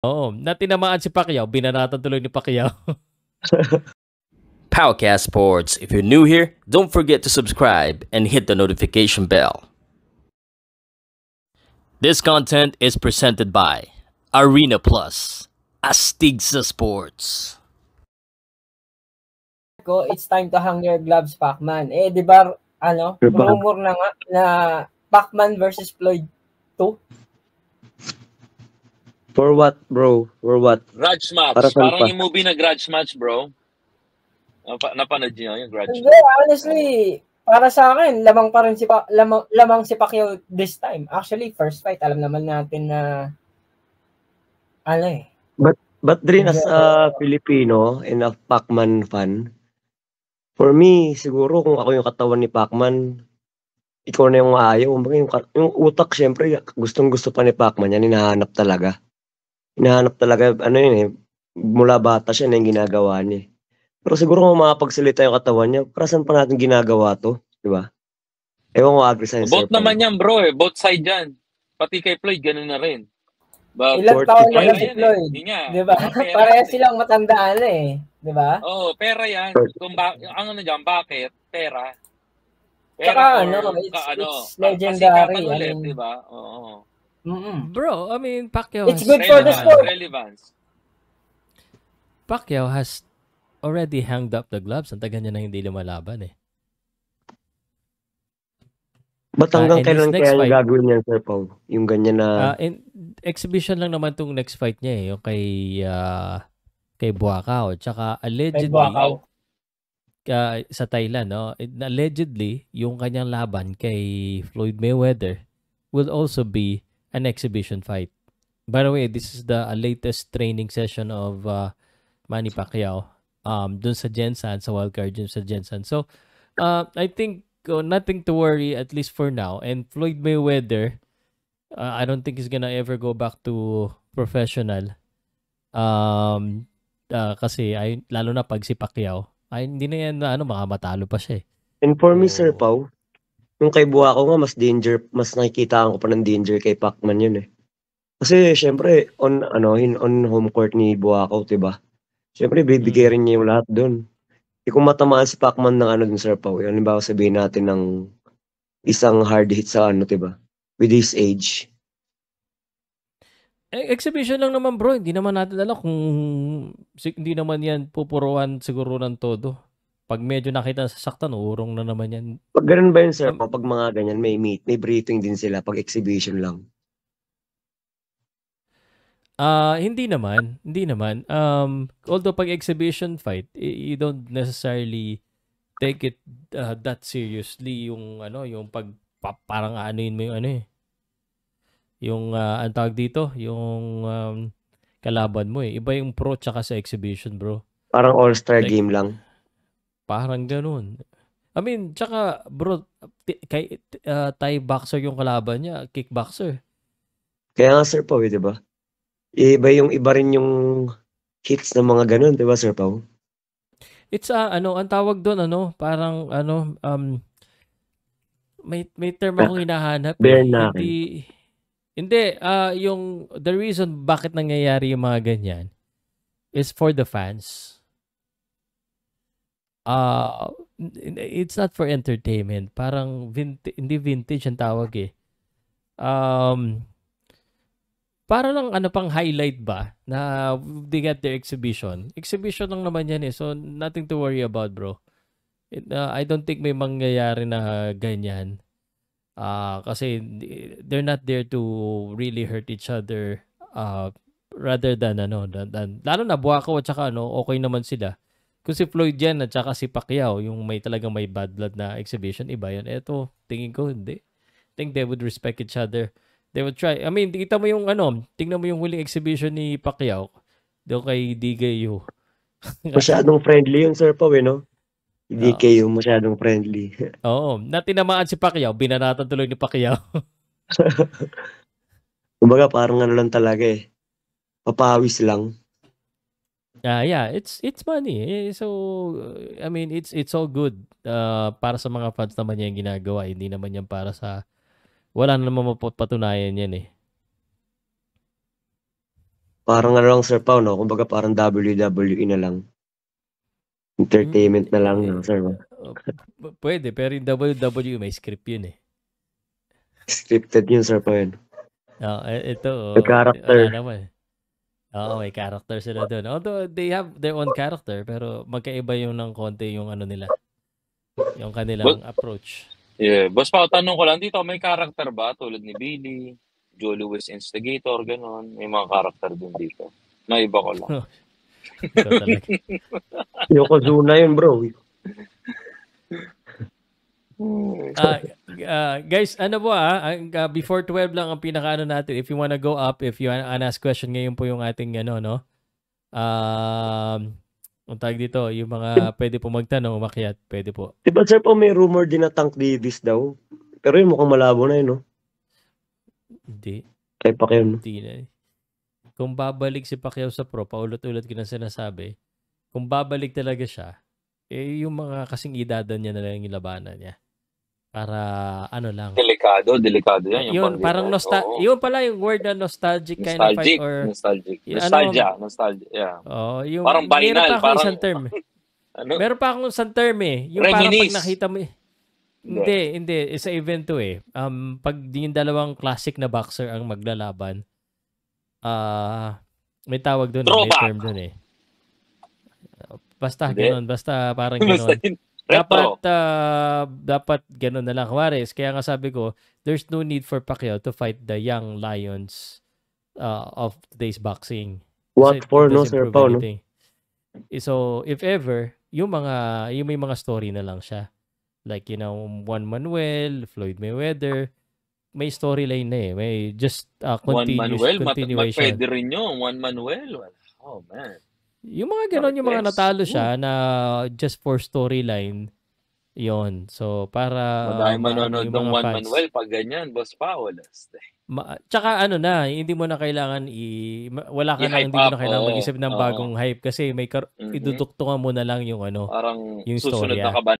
Oo, na tinamaan si Pacquiao, binanatan tuloy ni Pacquiao. Powercast Sports. If you're new here, don't forget to subscribe and hit the notification bell. This content is presented by Arena Plus, Astigsa Sports. It's time to hang your gloves, Pacman. Eh, di ba, rumor na nga na Pacman versus Floyd 2? For what, bro? For what? Grudge match. Para saan Parang pa? yung movie na Grudge match, bro. Napanood niyo yung Grudge Hindi, match? honestly, para sa akin, lamang pa rin lamang si Pacquiao this time. Actually, first fight, alam naman natin na But Drin, as a Filipino and a Pacman fan, for me, siguro kung ako yung katawan ni Pacman, ikaw na yung ayaw. Yung utak, syempre, gustong-gusto pa ni Pacman yan, hinahanap talaga. Hinahanap talaga, mula bata siya na yung ginagawa niya. Pero siguro kung makapagsalita yung katawan niya, para saan pa natin ginagawa to? Di ba? Ewan ko, agree sa'yo, Both naman yan, bro. Both side yan. Pati kay Floyd, ganun na rin. But, ilang taon na si yan Floyd? Di ba? Pareha silang matandaan Di ba? Oo, pera yan. Kung ang dyan, bakit? Pera. Tsaka it's legendary. Ulit, di ba? Oo. Bro, I mean, Pacquiao it's good for the sport. Relevance. Pacquiao has already hanged up the gloves. Ang tagal niya na hindi lumalaban Ba't hanggang kailan kaya niya gagawin yan, Sir Pao? Yung ganyan na... exhibition lang naman tong next fight niya yung kay Buakaw. Tsaka allegedly, sa Thailand, no? Allegedly, yung kanyang laban kay Floyd Mayweather will also be an exhibition fight. By the way, this is the latest training session of Manny Pacquiao dun sa Gensan, sa wildcard gym sa Gensan. So, I think nothing to worry, at least for now. And Floyd Mayweather, I don't think he's gonna ever go back to professional. Kasi lalo na pag si Pacquiao, hindi na yan makamatalo pa siya. And for me, Sir Pao, yung kay Buakaw nga, mas nakikita ko pa ng danger kay Pacman yun Kasi syempre, on home court ni Buakaw, diba? Syempre, bibigay rin niya yung lahat doon. Kung matamaan si Pacman ng dun, Sir Pao, halimbawa sabihin natin ng isang hard hit sa diba? With his age. Exhibition lang naman, bro. Hindi naman natin alam kung hindi naman yan pupuruan siguro ng todo. Pag medyo nakita sasaktan, urong na naman yan. Pag ganun ba yun, Sir Pao? Pag mga ganyan, may briefing din sila pag exhibition lang. Hindi naman. Although pag exhibition fight, you don't necessarily take it that seriously yung pag parang anuin mo yung yung ang tawag dito, yung kalaban mo Iba yung pro tsaka sa exhibition, bro. Parang all-star game lang. Parang ganun. I mean, tsaka bro, kay Thai boxer yung kalaban niya, kickboxer. Kaya nga, Sir Pao, diba? Iba rin yung hits ng mga ganun, diba, Sir Pao? It's ang tawag doon parang may term akong hinahanap. Hindi yung the reason bakit nangyayari yung mga ganyan is for the fans. It's not for entertainment. Parang hindi vintage ang tawag para lang pang highlight ba na they get their exhibition. Exhibition lang naman yan So nothing to worry about, bro. I don't think may mangyayari na ganyan. Kasi they're not there to really hurt each other rather than lalo na Buakaw at saka okay naman sila. Kung si Floyd yan at saka si Pacquiao, yung talagang may bad blood na exhibition, iba yan. Eto, tingin ko hindi. I think they would respect each other. They would try. I mean, kita mo yung tingnan mo yung huling exhibition ni Pacquiao doon kay DKU. Masyadong friendly yun, Sir Pao, no? DKU masyadong friendly. Oo. Natinamaan si Pacquiao, binanatan tuloy ni Pacquiao. Kumbaga, parang lang talaga papawis lang. Yeah, it's money. So, I mean, it's all good. Para sa mga fans naman niya yung ginagawa. Hindi naman yan para sa... Wala naman mapatunayan yan Parang ano lang, Sir Pao, no? Kumbaga parang WWE na lang. Entertainment na lang, no, Sir. Pwede, pero yung WWE may script yun eh. Scripted yun, Sir Pao, yun. Ito, The character. wala naman. Oo, may character sila doon. Although they have their own character, pero magkaiba yung ng konti yung ano nila. Yung kanilang approach. Yeah. Boss Pao, tanong ko lang dito, may character ba tulad ni Billy, Joe Louis Instigator, gano'n? May mga character din dito. Naiba ko lang. Ito talaga. Yokozuna yun, bro. Guys, ano po before 12 lang ang pinakaano natin. If you wanna go up, if you wanna ask question, ngayon po yung ating ano, no? Ang tawag dito, yung mga pwede po magtanong, umakyat, pwede po. Diba, Sir Pao, may rumor din na Tank Davis daw. Pero yun, mukhang malabo na yun, no? Hindi. Kay Pacquiao, no? Hindi na. Kung babalik si Pacquiao sa pro, paulot-ulit ko na sinasabi, kung babalik talaga siya, yung mga kasing edad niya na lang yung labanan niya. Para ano lang. Delikado yan. Yun, parang yun pala yung word na nostalgic kind of fight or nostalgic. Nostalgia, yeah. Yung parang meron binal, pa akong isang term. Ano? Meron pa akong isang term yung Reminisce. parang pag nakita mo hindi, sa event to pag yung dalawang classic na boxer ang maglalaban, may tawag doon, may term doon Basta ganoon, basta parang ganoon. Dapat gano'n na lang. Juarez, kaya nga sabi ko, there's no need for Pacquiao to fight the young lions of today's boxing. What for, no, Sir Pao, no? So, if ever, yung may mga story na lang siya. Like, Juan Manuel, Floyd Mayweather, may storyline na May just continuation. Pwede rin yun, Juan Manuel. Oh, man. Yung mga ganon, yung mga natalo siya na just for storyline, yon. So, para madami manonood ng Juan Manuel pag ganyan, Boss Pao. Tsaka hindi mo na kailangan wala ka na, hindi mo na kailangan mag-isip ng bagong hype kasi may iduduktungan mo na lang yung parang yung susunod storya. na